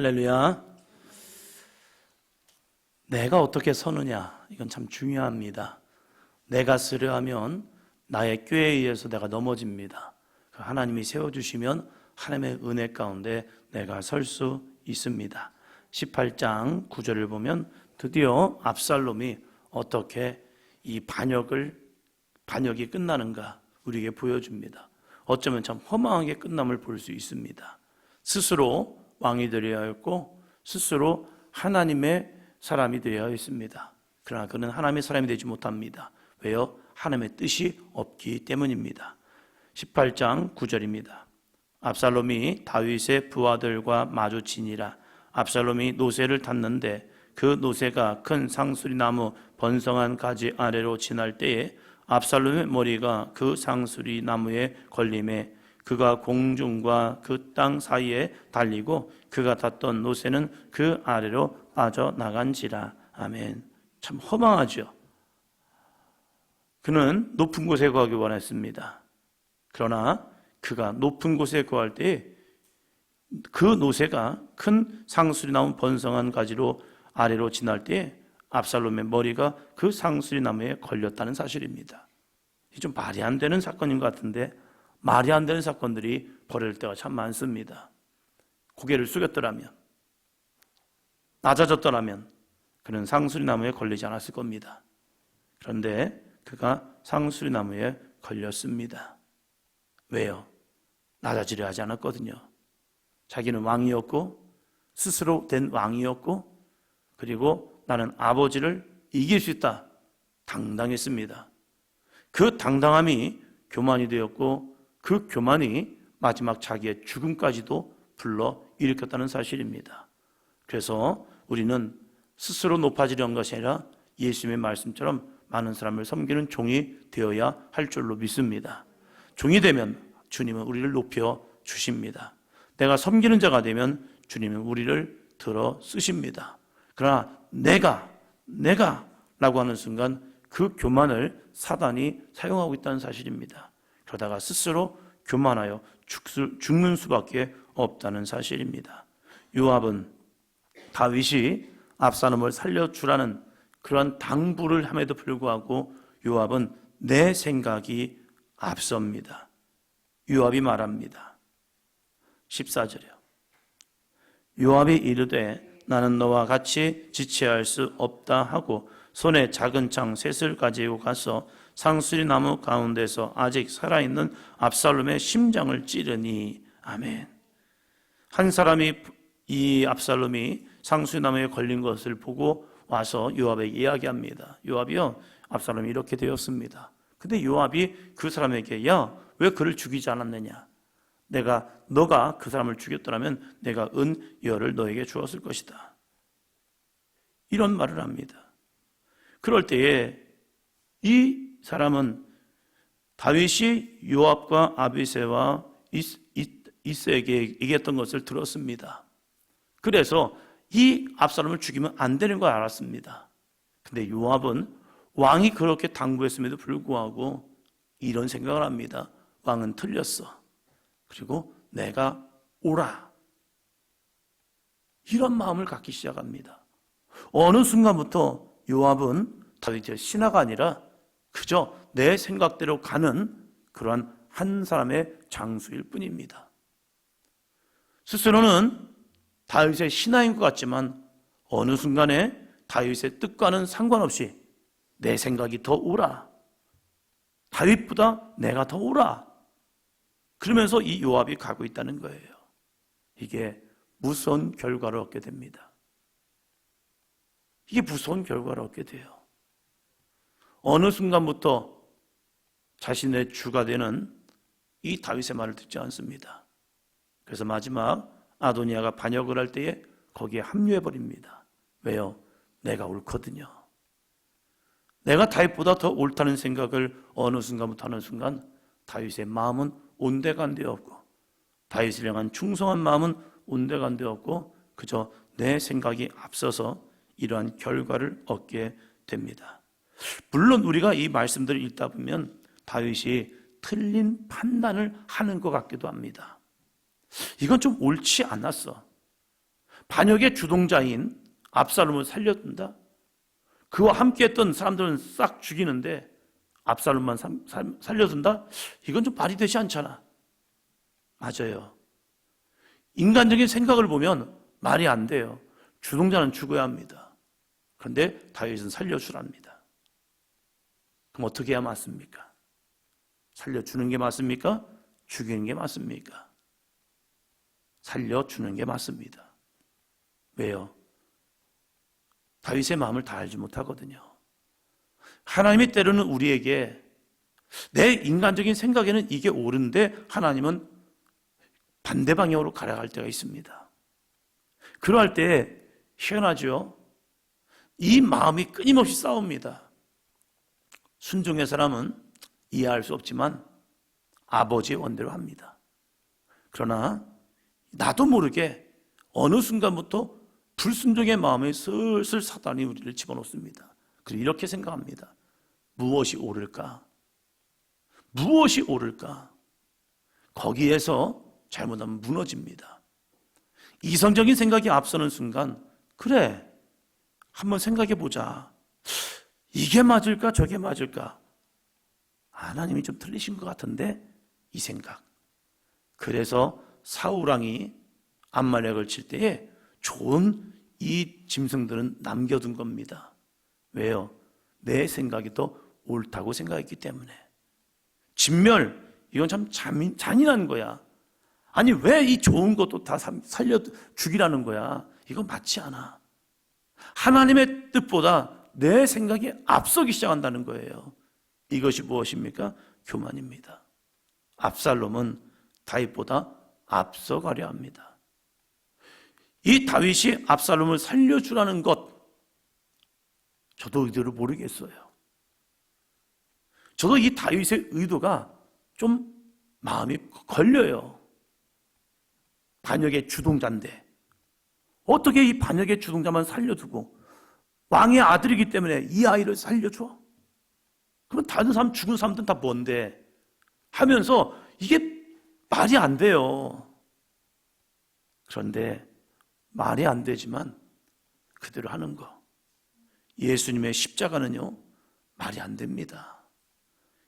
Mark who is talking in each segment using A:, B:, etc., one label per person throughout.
A: 할렐루야. 내가 어떻게 서느냐, 이건 참 중요합니다. 내가 쓰려 하면 나의 꾀에 의해서 내가 넘어집니다. 하나님이 세워주시면 하나님의 은혜 가운데 내가 설 수 있습니다. 18장 9절을 보면 드디어 압살롬이 어떻게 이 반역이 끝나는가 우리에게 보여줍니다. 어쩌면 참 허망하게 끝남을 볼 수 있습니다. 스스로 왕이 되어야 했고 스스로 하나님의 사람이 되어야 했습니다. 그러나 그는 하나님의 사람이 되지 못합니다. 왜요? 하나님의 뜻이 없기 때문입니다. 18장 9절입니다. 압살롬이 다윗의 부하들과 마주치니라. 압살롬이 노새를 탔는데 그 노새가 큰 상수리나무 번성한 가지 아래로 지날 때에 압살롬의 머리가 그 상수리나무에 걸림에 그가 공중과 그 땅 사이에 달리고 그가 탔던 노새는 그 아래로 빠져나간지라. 아멘. 참 허망하죠. 그는 높은 곳에 거하기 원했습니다. 그러나 그가 높은 곳에 거할 때 그 노새가 큰 상수리나무 번성한 가지로 아래로 지날 때 압살롬의 머리가 그 상수리나무에 걸렸다는 사실입니다. 이게 좀 말이 안 되는 사건인 것 같은데 말이 안 되는 사건들이 벌어질 때가 참 많습니다. 고개를 숙였더라면, 낮아졌더라면 그는 상수리나무에 걸리지 않았을 겁니다. 그런데 그가 상수리나무에 걸렸습니다. 왜요? 낮아지려 하지 않았거든요. 자기는 왕이었고 스스로 된 왕이었고 그리고 나는 아버지를 이길 수 있다 당당했습니다. 그 당당함이 교만이 되었고 그 교만이 마지막 자기의 죽음까지도 불러 일으켰다는 사실입니다. 그래서 우리는 스스로 높아지려는 것이 아니라 예수님의 말씀처럼 많은 사람을 섬기는 종이 되어야 할 줄로 믿습니다. 종이 되면 주님은 우리를 높여 주십니다. 내가 섬기는 자가 되면 주님은 우리를 들어 쓰십니다. 그러나 내가 라고 하는 순간 그 교만을 사단이 사용하고 있다는 사실입니다. 그러다가 스스로 교만하여 죽는 수밖에 없다는 사실입니다. 요압은 다윗이 압살롬을 살려주라는 그런 당부를 함에도 불구하고 요압은 내 생각이 앞섭니다. 요압이 말합니다. 14절이요. 요압이 이르되 나는 너와 같이 지체할 수 없다 하고 손에 작은 창 셋을 가지고 가서 상수리나무 가운데서 아직 살아있는 압살롬의 심장을 찌르니. 아멘. 한 사람이 이 압살롬이 상수리나무에 걸린 것을 보고 와서 요압에게 이야기합니다. 요압이요, 압살롬이 이렇게 되었습니다. 근데 요압이 그 사람에게 야, 왜 그를 죽이지 않았느냐? 너가 그 사람을 죽였더라면 내가 은여를 너에게 주었을 것이다. 이런 말을 합니다. 그럴 때에 이 사람은 다윗이 요압과 아비새와 이새에게 얘기했던 것을 들었습니다. 그래서 이 압살롬을 죽이면 안 되는 걸 알았습니다. 근데 요압은 왕이 그렇게 당부했음에도 불구하고 이런 생각을 합니다. 왕은 틀렸어. 그리고 내가 오라. 이런 마음을 갖기 시작합니다. 어느 순간부터 요압은 다윗의 신하가 아니라 그저 내 생각대로 가는 그러한 한 사람의 장수일 뿐입니다. 스스로는 다윗의 신하인 것 같지만 어느 순간에 다윗의 뜻과는 상관없이 내 생각이 더 옳아. 다윗보다 내가 더 옳아. 그러면서 이 요압이 가고 있다는 거예요. 이게 무서운 결과를 얻게 됩니다. 이게 무서운 결과를 얻게 돼요. 어느 순간부터 자신의 주가 되는 이 다윗의 말을 듣지 않습니다. 그래서 마지막 아도니아가 반역을 할 때에 거기에 합류해버립니다. 왜요? 내가 옳거든요. 내가 다윗보다 더 옳다는 생각을 어느 순간부터 하는 순간 다윗의 마음은 온데간데 없고 다윗을 향한 충성한 마음은 온데간데 없고 그저 내 생각이 앞서서 이러한 결과를 얻게 됩니다. 물론 우리가 이 말씀들을 읽다 보면 다윗이 틀린 판단을 하는 것 같기도 합니다. 이건 좀 옳지 않았어. 반역의 주동자인 압살롬을 살려둔다. 그와 함께했던 사람들은 싹 죽이는데 압살롬만 살려둔다? 이건 좀 말이 되지 않잖아. 맞아요. 인간적인 생각을 보면 말이 안 돼요. 주동자는 죽어야 합니다. 그런데 다윗은 살려주랍니다. 그럼 어떻게 해야 맞습니까? 살려주는 게 맞습니까? 죽이는 게 맞습니까? 살려주는 게 맞습니다. 왜요? 다윗의 마음을 다 알지 못하거든요. 하나님이 때로는 우리에게 내 인간적인 생각에는 이게 옳은데 하나님은 반대 방향으로 가려갈 때가 있습니다. 그러할 때 희한하죠. 이 마음이 끊임없이 싸웁니다. 순종의 사람은 이해할 수 없지만 아버지의 원대로 합니다. 그러나 나도 모르게 어느 순간부터 불순종의 마음에 슬슬 사단이 우리를 집어넣습니다. 그리고 이렇게 생각합니다. 무엇이 옳을까? 무엇이 옳을까? 거기에서 잘못하면 무너집니다. 이성적인 생각이 앞서는 순간, 그래, 한번 생각해 보자. 이게 맞을까? 저게 맞을까? 하나님이 좀 틀리신 것 같은데? 이 생각. 그래서 사울왕이 암말렉을 칠 때에 좋은 이 짐승들은 남겨둔 겁니다. 왜요? 내 생각이 더 옳다고 생각했기 때문에. 진멸, 이건 참 잔인한 거야. 아니 왜 이 좋은 것도 다 살려 죽이라는 거야? 이건 맞지 않아. 하나님의 뜻보다 내 생각이 앞서기 시작한다는 거예요. 이것이 무엇입니까? 교만입니다. 압살롬은 다윗보다 앞서가려 합니다. 이 다윗이 압살롬을 살려주라는 것, 저도 의도를 모르겠어요. 저도 이 다윗의 의도가 좀 마음이 걸려요. 반역의 주동자인데 어떻게 이 반역의 주동자만 살려두고 왕의 아들이기 때문에 이 아이를 살려줘? 그럼 다른 사람, 죽은 사람들은 다 뭔데? 하면서 이게 말이 안 돼요. 그런데 말이 안 되지만 그대로 하는 거. 예수님의 십자가는요, 말이 안 됩니다.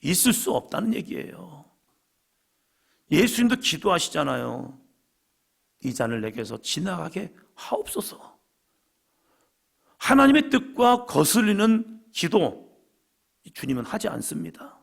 A: 있을 수 없다는 얘기예요. 예수님도 기도하시잖아요. 이 잔을 내게서 지나가게 하옵소서. 하나님의 뜻과 거슬리는 기도, 주님은 하지 않습니다.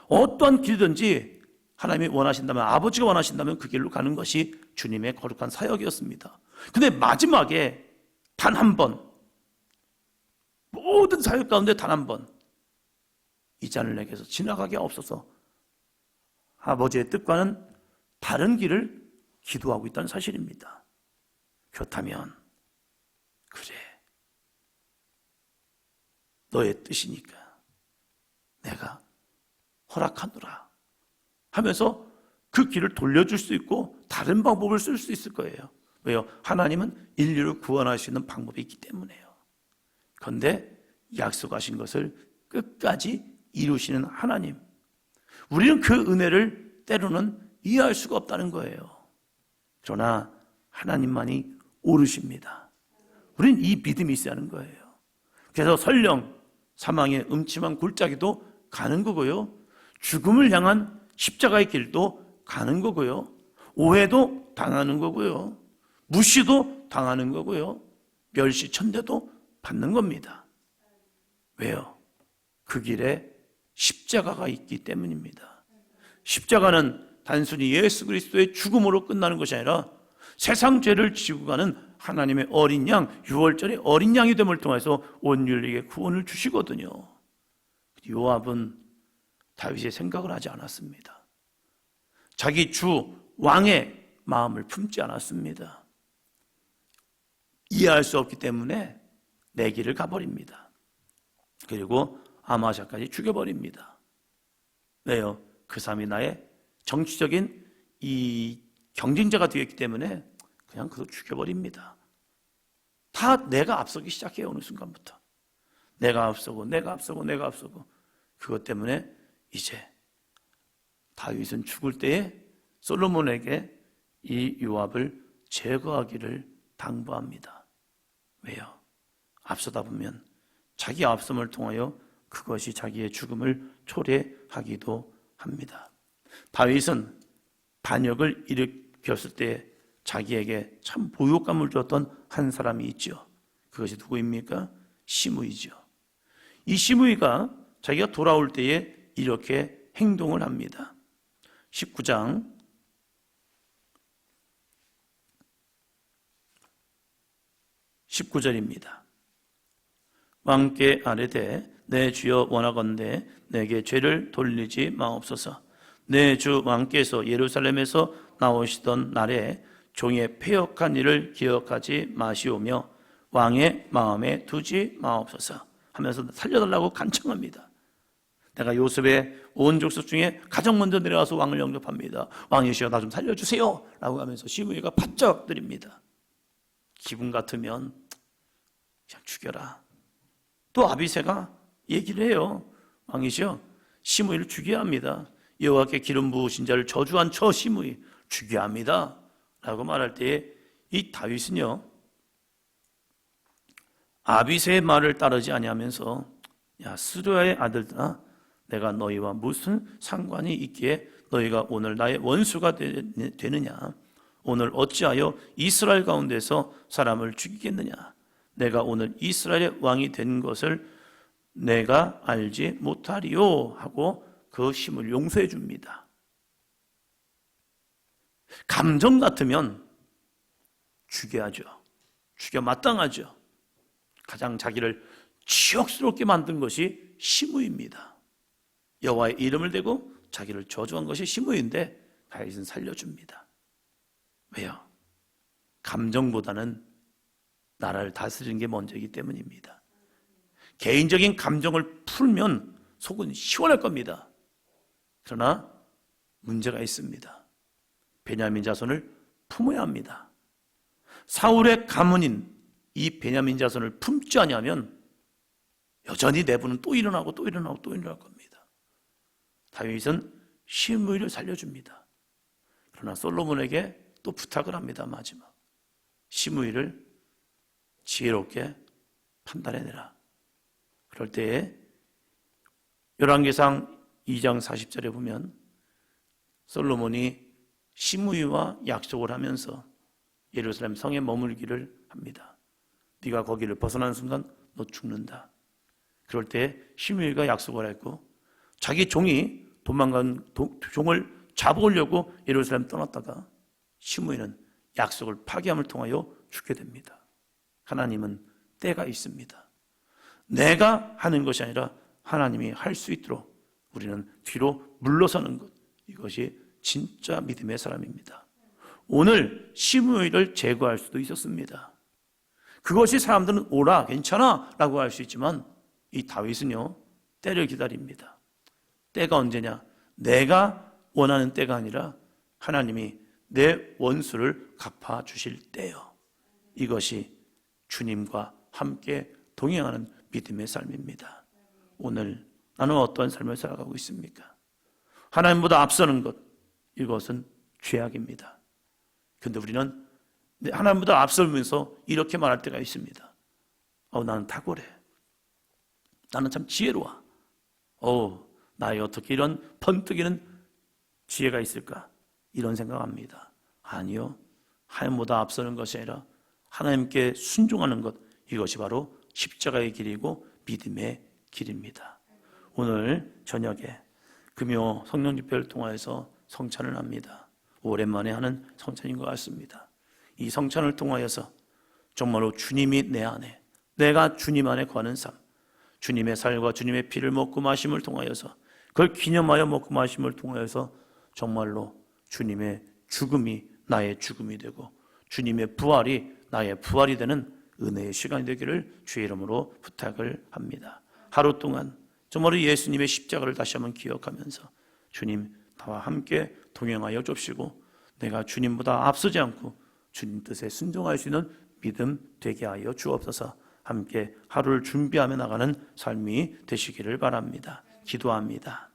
A: 어떠한 길이든지 하나님이 원하신다면, 아버지가 원하신다면 그 길로 가는 것이 주님의 거룩한 사역이었습니다. 근데 마지막에 단 한 번, 모든 사역 가운데 단 한 번, 이 잔을 내게서 지나가게 하옵소서. 아버지의 뜻과는 다른 길을 기도하고 있다는 사실입니다. 그렇다면 그래, 너의 뜻이니까 내가 허락하노라 하면서 그 길을 돌려줄 수 있고 다른 방법을 쓸 수 있을 거예요. 왜요? 하나님은 인류를 구원할 수 있는 방법이 있기 때문에요. 그런데 약속하신 것을 끝까지 이루시는 하나님, 우리는 그 은혜를 때로는 이해할 수가 없다는 거예요. 그러나 하나님만이 오르십니다. 우리는 이 믿음이 있어야 하는 거예요. 그래서 설령 사망의 음침한 골짜기도 가는 거고요, 죽음을 향한 십자가의 길도 가는 거고요, 오해도 당하는 거고요, 무시도 당하는 거고요, 멸시 천대도 받는 겁니다. 왜요? 그 길에 십자가가 있기 때문입니다. 십자가는 단순히 예수 그리스도의 죽음으로 끝나는 것이 아니라 세상 죄를 지고 가는 하나님의 어린 양, 유월절의 어린 양이 됨을 통해서 온 인류에게 구원을 주시거든요. 요압은 다윗의 생각을 하지 않았습니다. 자기 주 왕의 마음을 품지 않았습니다. 이해할 수 없기 때문에 내 길을 가버립니다. 그리고 아마샤까지 죽여버립니다. 왜요? 그 사람이 나의 정치적인 이 경쟁자가 되었기 때문에 그냥 그도 죽여버립니다. 다 내가 앞서기 시작해요. 어느 순간부터 내가 앞서고 내가 앞서고 내가 앞서고. 그것 때문에 이제 다윗은 죽을 때에 솔로몬에게 이 요압을 제거하기를 당부합니다. 왜요? 앞서다 보면 자기 앞섬을 통하여 그것이 자기의 죽음을 초래하기도 합니다. 다윗은 반역을 일으켰을 때 자기에게 참 모욕감을 줬던 한 사람이 있죠. 그것이 누구입니까? 시므이죠. 이 시므이가 자기가 돌아올 때에 이렇게 행동을 합니다. 19장 19절입니다. 왕께 아뢰되 내 주여 원하건대 내게 죄를 돌리지 마옵소서. 내 주 왕께서 예루살렘에서 나오시던 날에 종의 패역한 일을 기억하지 마시오며 왕의 마음에 두지 마옵소서 하면서 살려달라고 간청합니다. 내가 요셉의 온 족속 중에 가장 먼저 내려가서 왕을 영접합니다. 왕이시여 나 좀 살려주세요 라고 하면서 시므이가 바짝 드립니다. 기분 같으면 그냥 죽여라. 또 아비새가 얘기를 해요. 왕이시여 시므이를 죽여야 합니다. 여호와께 기름 부으신 자를 저주한 저 시므이 죽여야 합니다 라고 말할 때에 이 다윗은요 아비새의 말을 따르지 아니하면서 야 스루야의 아들들아 내가 너희와 무슨 상관이 있기에 너희가 오늘 나의 원수가 되느냐? 오늘 어찌하여 이스라엘 가운데서 사람을 죽이겠느냐? 내가 오늘 이스라엘의 왕이 된 것을 내가 알지 못하리요 하고 그 심을 용서해 줍니다. 감정 같으면 죽여야죠. 죽여 마땅하죠. 가장 자기를 치욕스럽게 만든 것이 시므이입니다. 여호와의 이름을 대고 자기를 저주한 것이 시므이인데 다윗은 살려줍니다. 왜요? 감정보다는 나라를 다스리는 게 먼저이기 때문입니다. 개인적인 감정을 풀면 속은 시원할 겁니다. 그러나 문제가 있습니다. 베냐민 자손을 품어야 합니다. 사울의 가문인 이 베냐민 자손을 품지 않으면 여전히 내부는 또 일어나고 또 일어나고 또 일어날 겁니다. 다윗은 시므이를 살려줍니다. 그러나 솔로몬에게 또 부탁을 합니다. 마지막 시므이를 지혜롭게 판단해내라. 그럴 때에 열왕기상 2장 40절에 보면 솔로몬이 시므이와 약속을 하면서 예루살렘 성에 머물기를 합니다. 네가 거기를 벗어나는 순간 너 죽는다. 그럴 때 시므이가 약속을 했고 자기 종이 도망간 종을 잡아오려고 예루살렘 떠났다가 시므이는 약속을 파기함을 통하여 죽게 됩니다. 하나님은 때가 있습니다. 내가 하는 것이 아니라 하나님이 할 수 있도록 우리는 뒤로 물러서는 것, 이것이 진짜 믿음의 사람입니다. 오늘 시므이를 제거할 수도 있었습니다. 그것이 사람들은 오라 괜찮아 라고 할 수 있지만 이 다윗은요 때를 기다립니다. 때가 언제냐? 내가 원하는 때가 아니라 하나님이 내 원수를 갚아주실 때요. 이것이 주님과 함께 동행하는 믿음의 삶입니다. 오늘 나는 어떠한 삶을 살아가고 있습니까? 하나님보다 앞서는 것, 이것은 죄악입니다. 그런데 우리는 하나님보다 앞서면서 이렇게 말할 때가 있습니다. 나는 탁월해. 나는 참 지혜로워. 나에 어떻게 이런 번뜩이는 지혜가 있을까? 이런 생각합니다. 아니요. 하나님보다 앞서는 것이 아니라 하나님께 순종하는 것, 이것이 바로 십자가의 길이고 믿음의 길입니다. 오늘 저녁에 금요 성령 집회를 통하여서 성찬을 합니다. 오랜만에 하는 성찬인 것 같습니다. 이 성찬을 통하여서 정말로 주님이 내 안에, 내가 주님 안에 거하는 삶, 주님의 살과 주님의 피를 먹고 마심을 통하여서 그걸 기념하여 먹고 마심을 통하여서 정말로 주님의 죽음이 나의 죽음이 되고 주님의 부활이 나의 부활이 되는 은혜의 시간이 되기를 주의 이름으로 부탁을 합니다. 하루 동안 정말로 예수님의 십자가를 다시 한번 기억하면서 주님 나와 함께 동행하여 줍시고 내가 주님보다 앞서지 않고 주님 뜻에 순종할 수 있는 믿음 되게 하여 주옵소서. 함께 하루를 준비하며 나가는 삶이 되시기를 바랍니다. 기도합니다.